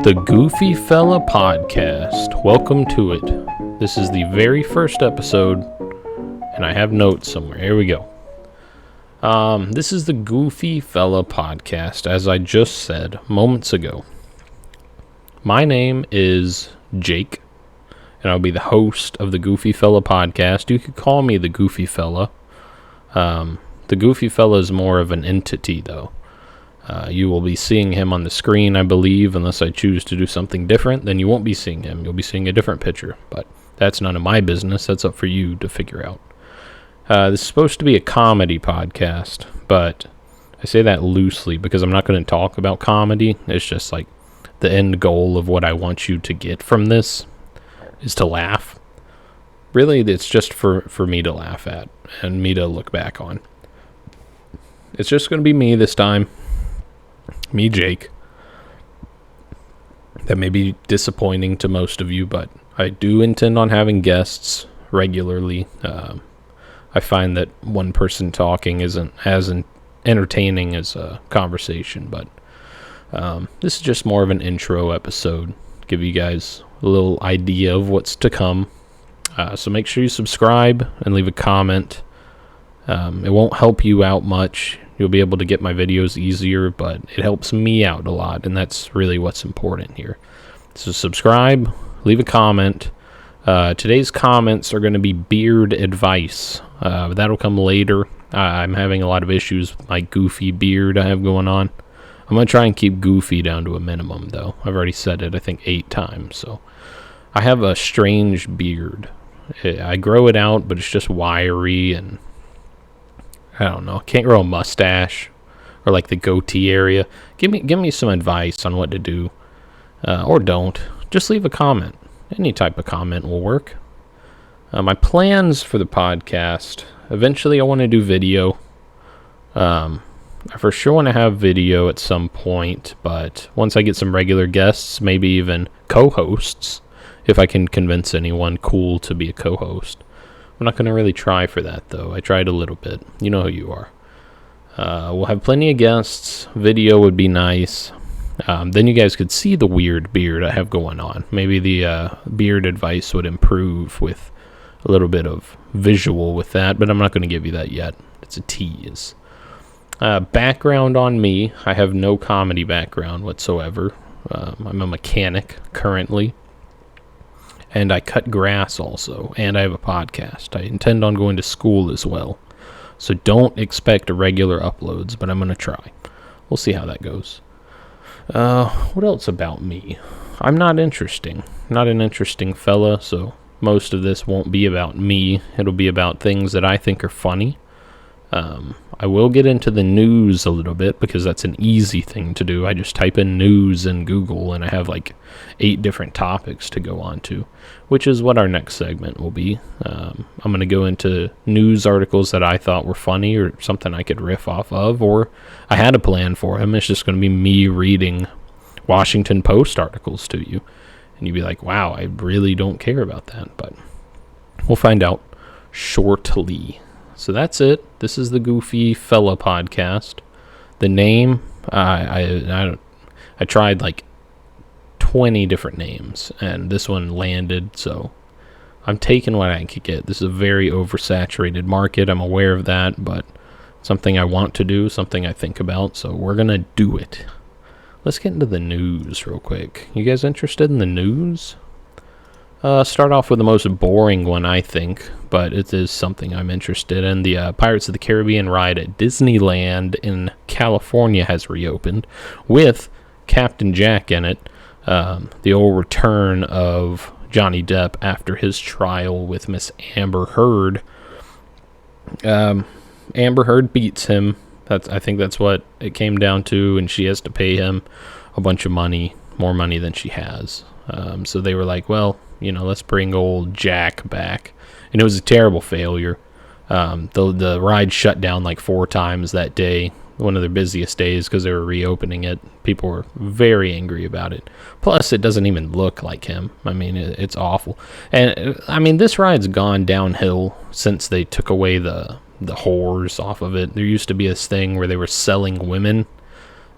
The Goofy Fella Podcast. Welcome to it. This is the very first episode, and I have notes somewhere. Here we go. This is the Goofy Fella Podcast, as I just said moments ago. My name is Jake, and I'll be the host of the Goofy Fella Podcast. You could call me the Goofy Fella. The Goofy Fella is more of an entity, though. You will be seeing him on the screen, I believe, unless I choose to do something different. Then you won't be seeing him. You'll be seeing a different picture, but that's none of my business. That's up for you to figure out. This is supposed to be a comedy podcast, but I say that loosely because I'm not going to talk about comedy. It's just like the end goal of what I want you to get from this is to laugh. Really, it's just for me to laugh at and me to look back on. It's just going to be me this time. Me, Jake. That may be disappointing to most of you, but I do intend on having guests regularly. I find that one person talking isn't as entertaining as a conversation, but this is just more of an intro episode. Give you guys a little idea of what's to come. So make sure you subscribe and leave a comment. It won't help you out much. You'll be able to get my videos easier, but it helps me out a lot, and that's really what's important here. So subscribe, leave a comment. Today's comments are going to be beard advice. That'll come later. I'm having a lot of issues with my goofy beard I have going on. I'm going to try and keep goofy down to a minimum, though. I've already said it, I think, 8 times. So I have a strange beard. I grow it out, but it's just wiry and I don't know. Can't grow a mustache or like the goatee area. Give me some advice on what to do, or don't. Just leave a comment. Any type of comment will work. My plans for the podcast. Eventually, I want to do video. I for sure want to have video at some point, but once I get some regular guests, maybe even co-hosts, if I can convince anyone cool to be a co-host. I'm not going to really try for that, though. I tried a little bit. You know who you are. We'll have plenty of guests. Video would be nice. Then you guys could see the weird beard I have going on. Maybe the beard advice would improve with a little bit of visual with that, but I'm not going to give you that yet. It's a tease. Background on me. I have no comedy background whatsoever. I'm a mechanic currently. And I cut grass also, and I have a podcast. I intend on going to school as well. So don't expect regular uploads, but I'm going to try. We'll see how that goes. What else about me? I'm not interesting. Not an interesting fella, so most of this won't be about me. It'll be about things that I think are funny. I will get into the news a little bit because that's an easy thing to do. I just type in news in Google and I have like 8 different topics to go on to, which is what our next segment will be. I'm going to go into news articles that I thought were funny or something I could riff off of, or I had a plan for them. It's just going to be me reading Washington Post articles to you. And you'd be like, wow, I really don't care about that. But we'll find out shortly. So that's it. This is the Goofy Fella Podcast. The name, I tried like 20 different names, and this one landed, so I'm taking what I could get. This is a very oversaturated market. I'm aware of that, but something I want to do, something I think about, so we're going to do it. Let's get into the news real quick. You guys interested in the news? Start off with the most boring one, I think, but it is something I'm interested in. The Pirates of the Caribbean ride at Disneyland in California has reopened with Captain Jack in it. The old return of Johnny Depp after his trial with Miss Amber Heard. Amber Heard beats him. I think that's what it came down to, and she has to pay him a bunch of money, more money than she has. So they were like, well, let's bring old Jack back. And it was a terrible failure. The ride shut down like 4 times that day, one of their busiest days, because they were reopening it. People were very angry about it. Plus, it doesn't even look like him. I mean, it's awful. And, I mean, this ride's gone downhill since they took away the whores off of it. There used to be this thing where they were selling women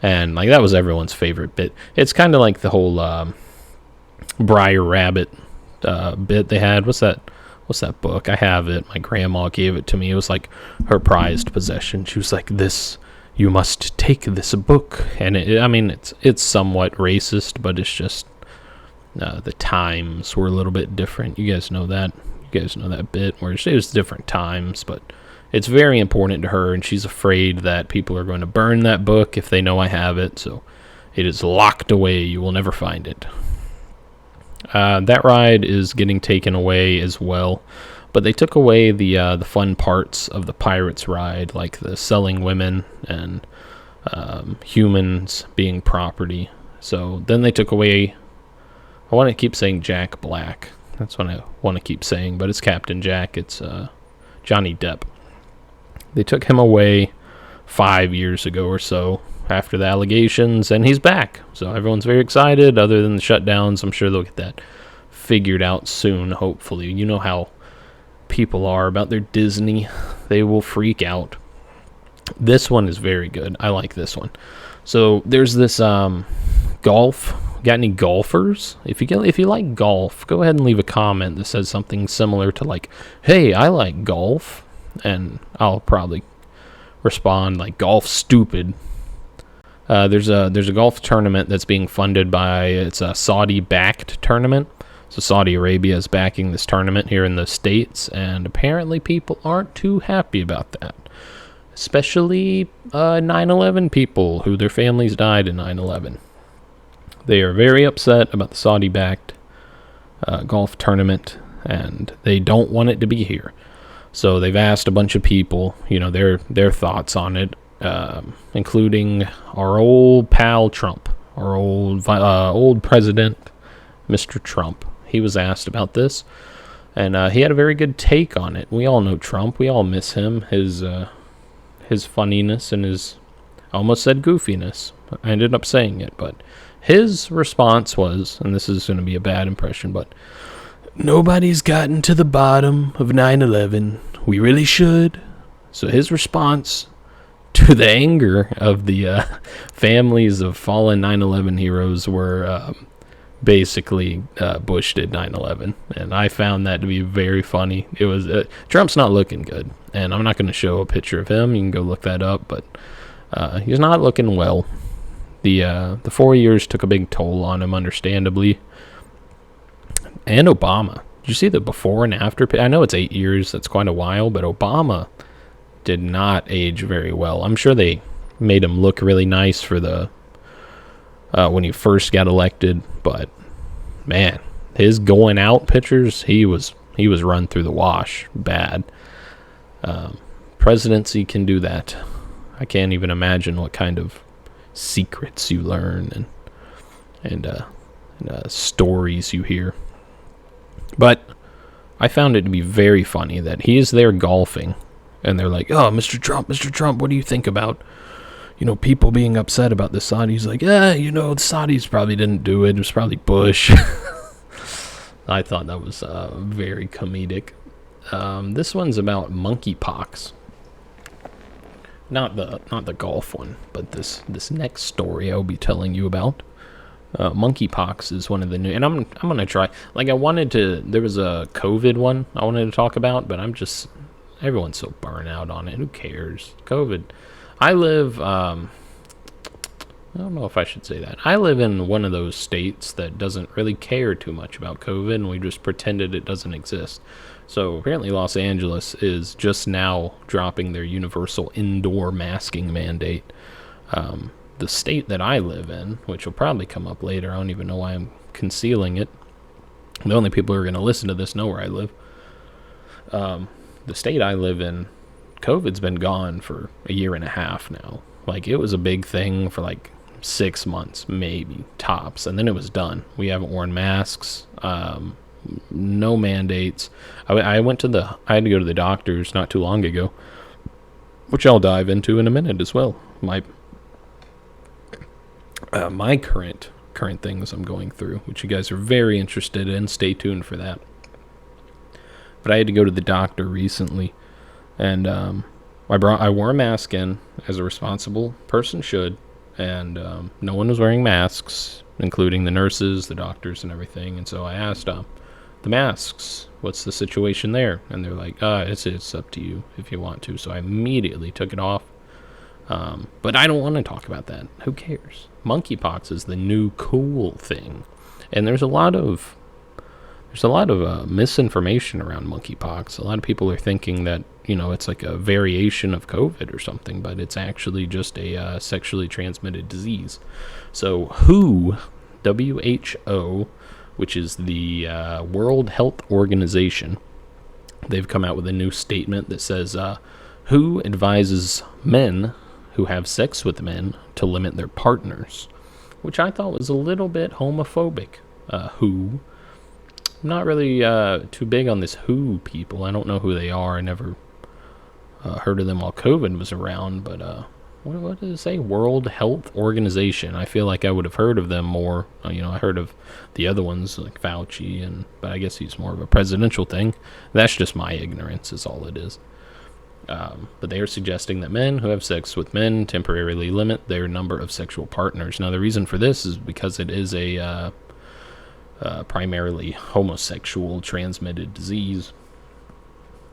And like that was everyone's favorite bit. It's kind of like the whole Briar Rabbit bit they had. What's that book? I have it. My grandma gave it to me. It was like her prized possession. She was like, "This, you must take this book." And I mean, it's somewhat racist, but it's just the times were a little bit different. You guys know that. You guys know that bit where it was different times, but it's very important to her, and she's afraid that people are going to burn that book if they know I have it. So it is locked away. You will never find it. That ride is getting taken away as well, but they took away the fun parts of the Pirates ride, like the selling women and humans being property. So then they took away. I want to keep saying Jack Black. That's what I want to keep saying, but it's Captain Jack. It's Johnny Depp. They took him away 5 years ago or so after the allegations, and he's back. So everyone's very excited. Other than the shutdowns, I'm sure they'll get that figured out soon, hopefully. You know how people are about their Disney. They will freak out. This one is very good. I like this one. So there's this golf. Got any golfers? If you like golf, go ahead and leave a comment that says something similar to like, "Hey, I like golf," and I'll probably respond like, "Golf stupid." There's a golf tournament that's being funded by, it's a Saudi-backed tournament. So Saudi Arabia is backing this tournament here in the States, and apparently people aren't too happy about that. Especially 9/11 people who their families died in 9/11. They are very upset about the Saudi-backed golf tournament, and they don't want it to be here. So they've asked a bunch of people, their thoughts on it, including our old pal Trump, our old president, Mr. Trump. He was asked about this, and he had a very good take on it. We all know Trump. We all miss him. His funniness and his, I almost said goofiness. I ended up saying it, but his response was, and this is going to be a bad impression, but nobody's gotten to the bottom of 9/11. We really should. So his response to the anger of the families of fallen 9/11 heroes were basically Bush did 9/11, and I found that to be very funny. It was Trump's not looking good, and I'm not going to show a picture of him. You can go look that up, but he's not looking well. The 4 years took a big toll on him, understandably. And Obama. Did you see the before and after? I know it's 8 years. That's quite a while, but Obama did not age very well. I'm sure they made him look really nice for the when he first got elected, but man, his going out pictures, he was run through the wash bad. Presidency can do that. I can't even imagine what kind of secrets you learn and stories you hear. But I found it to be very funny that he is there golfing, and they're like, "Oh, Mr. Trump, what do you think about, people being upset about the Saudis?" He's like, "Yeah, the Saudis probably didn't do it. It was probably Bush." I thought that was very comedic. This one's about monkeypox. Not the golf one, but this next story I'll be telling you about. Monkeypox is one of the new, and I'm gonna try. Like there was a COVID one I wanted to talk about, but everyone's so burnt out on it. Who cares? COVID. I live. I don't know if I should say that. I live in one of those states that doesn't really care too much about COVID, and we just pretended it doesn't exist. So apparently Los Angeles is just now dropping their universal indoor masking mandate. The state that I live in, which will probably come up later, I don't even know why I'm concealing it. The only people who are going to listen to this know where I live. The state I live in, COVID's been gone for a year and a half now. Like, it was a big thing for like 6 months, maybe, tops, and then it was done. We haven't worn masks. No mandates. I had to go to the doctors not too long ago, which I'll dive into in a minute as well. My current things I'm going through, which you guys are very interested in. Stay tuned for that. But I had to go to the doctor recently, and I wore a mask in, as a responsible person should, and no one was wearing masks, including the nurses, the doctors, and everything. And so I asked the masks, what's the situation there? And they're like, it's up to you if you want to. So I immediately took it off. But I don't want to talk about that. Who cares? Monkeypox is the new cool thing, and there's a lot of misinformation around monkeypox. A lot of people are thinking that it's like a variation of COVID or something, but it's actually just a sexually transmitted disease. So WHO, which is the World Health Organization, they've come out with a new statement that says, WHO advises men who have sex with men to limit their partners, which I thought was a little bit homophobic. WHO. I'm not really too big on this WHO people. I don't know who they are. I never heard of them while COVID was around, but what does it say? World Health Organization. I feel like I would have heard of them more. I heard of the other ones like Fauci, but I guess he's more of a presidential thing. That's just my ignorance is all it is. But they are suggesting that men who have sex with men temporarily limit their number of sexual partners. Now, the reason for this is because it is a primarily homosexual transmitted disease.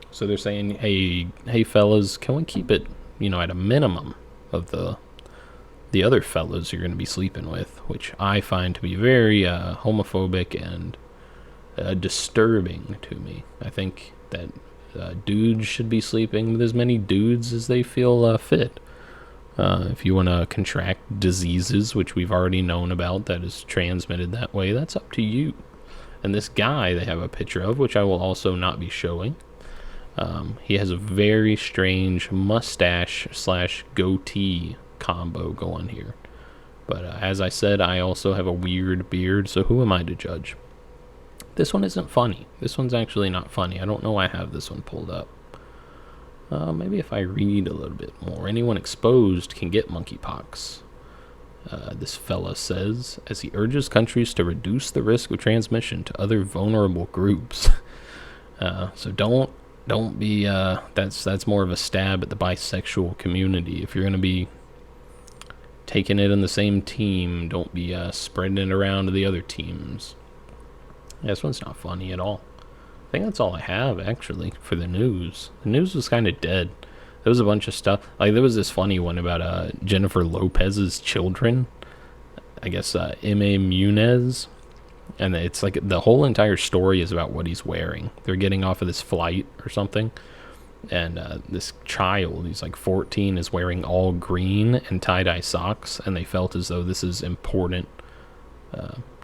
So they're saying, hey fellas, can we keep it, at a minimum of the other fellas you're going to be sleeping with, which I find to be very homophobic and disturbing to me. I think that dudes should be sleeping with as many dudes as they feel fit. If you want to contract diseases, which we've already known about, that is transmitted that way, that's up to you. And this guy they have a picture of, which I will also not be showing, he has a very strange mustache/goatee combo going here. But as I said, I also have a weird beard, so who am I to judge? This one isn't funny. This one's actually not funny. I don't know why I have this one pulled up. Maybe if I read a little bit more. Anyone exposed can get monkeypox. This fella says, as he urges countries to reduce the risk of transmission to other vulnerable groups. So don't be. That's more of a stab at the bisexual community. If you're gonna be taking it in the same team, don't be spreading it around to the other teams. This one's not funny at all. I think that's all I have, actually, for the news. The news was kind of dead. There was a bunch of stuff. Like, there was this funny one about Jennifer Lopez's children. I guess M.A. Munez. And it's like the whole entire story is about what he's wearing. They're getting off of this flight or something. And this child, he's like 14, is wearing all green and tie-dye socks. And they felt as though this is important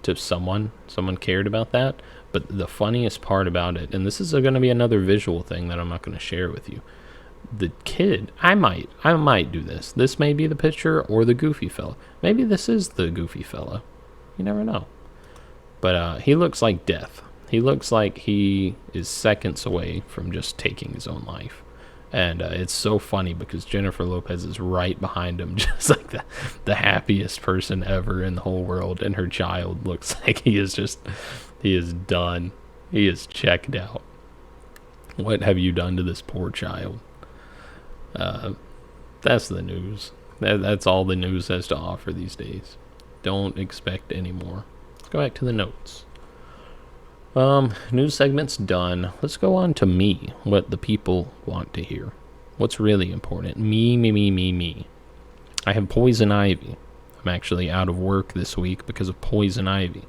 to someone cared about that. But the funniest part about it, and this is going to be another visual thing that I'm not going to share with you, the kid, I might do this may be the picture or the goofy fella. Maybe this is the goofy fella, you never know. But he looks like death. He looks like he is seconds away from just taking his own life. And it's so funny because Jennifer Lopez is right behind him, just like the happiest person ever in the whole world. And her child looks like he is done. He is checked out. What have you done to this poor child? That's the news. That's all the news has to offer these days. Don't expect any more. Let's go back to the notes. News segment's done. Let's go on to me, what the people want to hear. What's really important? Me. I have poison ivy. I'm actually out of work this week because of poison ivy.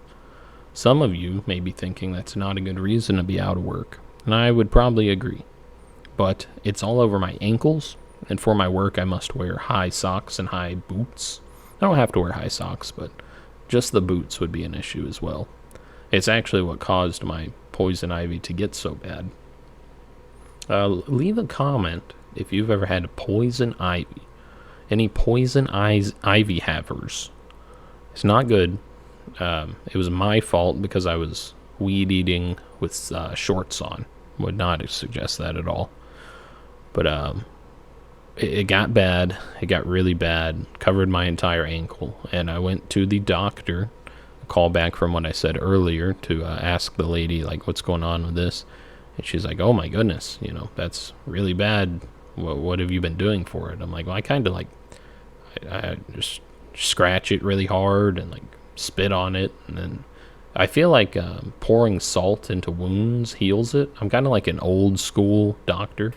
Some of you may be thinking that's not a good reason to be out of work, and I would probably agree. But it's all over my ankles, and for my work I must wear high socks and high boots. I don't have to wear high socks, but just the boots would be an issue as well. It's actually what caused my poison ivy to get so bad. Leave a comment if you've ever had poison ivy. Any poison ivy havers. It's not good. It was my fault because I was weed eating with shorts on. Would not suggest that at all. But it got bad. It got really bad. Covered my entire ankle. And I went to the doctor. Call back from what I said earlier to ask the lady, like, what's going on with this? And she's like, oh my goodness, that's really bad. What have you been doing for it? I'm like, well, I kind of I just scratch it really hard and like spit on it, and then I feel like pouring salt into wounds heals it. I'm kind of like an old school doctor,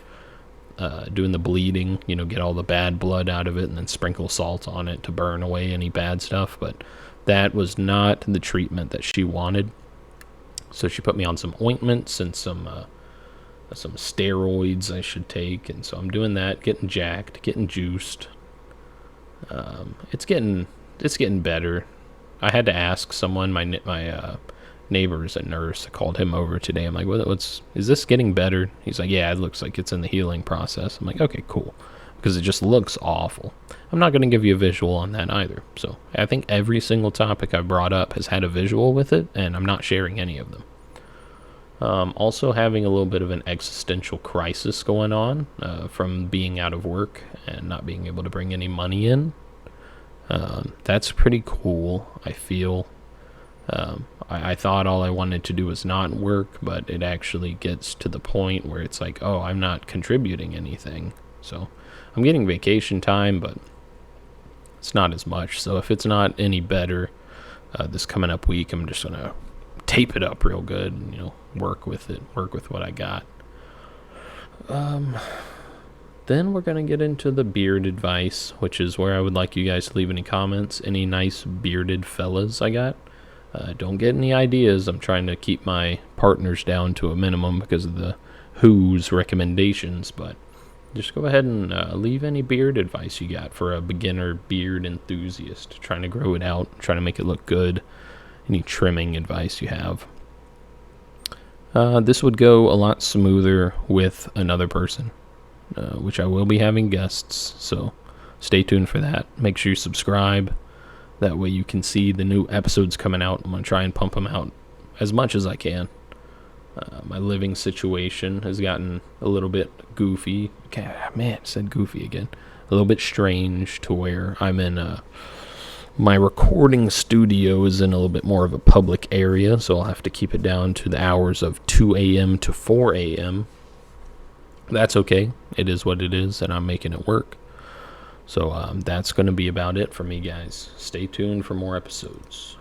doing the bleeding, get all the bad blood out of it and then sprinkle salt on it to burn away any bad stuff. But that was not the treatment that she wanted. So she put me on some ointments and some steroids I should take. And so I'm doing that, getting jacked, getting juiced. It's getting better. I had to ask someone, my neighbor is a nurse. I called him over today. I'm like, is this getting better? He's like, yeah, it looks like it's in the healing process. I'm like, okay, cool. Because it just looks awful. I'm not going to give you a visual on that either. So I think every single topic I've brought up has had a visual with it, and I'm not sharing any of them. Also having a little bit of an existential crisis going on from being out of work and not being able to bring any money in. That's pretty cool, I feel. I thought all I wanted to do was not work, but it actually gets to the point where it's like, oh, I'm not contributing anything. So I'm getting vacation time, but it's not as much. So if it's not any better this coming up week, I'm just going to tape it up real good and, work with what I got. Then we're going to get into the beard advice, which is where I would like you guys to leave any comments, any nice bearded fellas I got. Don't get any ideas. I'm trying to keep my partners down to a minimum because of the WHO's recommendations, but just go ahead and leave any beard advice you got for a beginner beard enthusiast trying to grow it out, trying to make it look good. Any trimming advice you have. This would go a lot smoother with another person, which I will be having guests, so stay tuned for that. Make sure you subscribe. That way you can see the new episodes coming out. I'm going to try and pump them out as much as I can. My living situation has gotten a little bit goofy. Man, I said goofy again. A little bit strange to where I'm in my recording studio is in a little bit more of a public area, so I'll have to keep it down to the hours of 2 a.m. to 4 a.m. That's okay. It is what it is, and I'm making it work. So that's going to be about it for me, guys. Stay tuned for more episodes.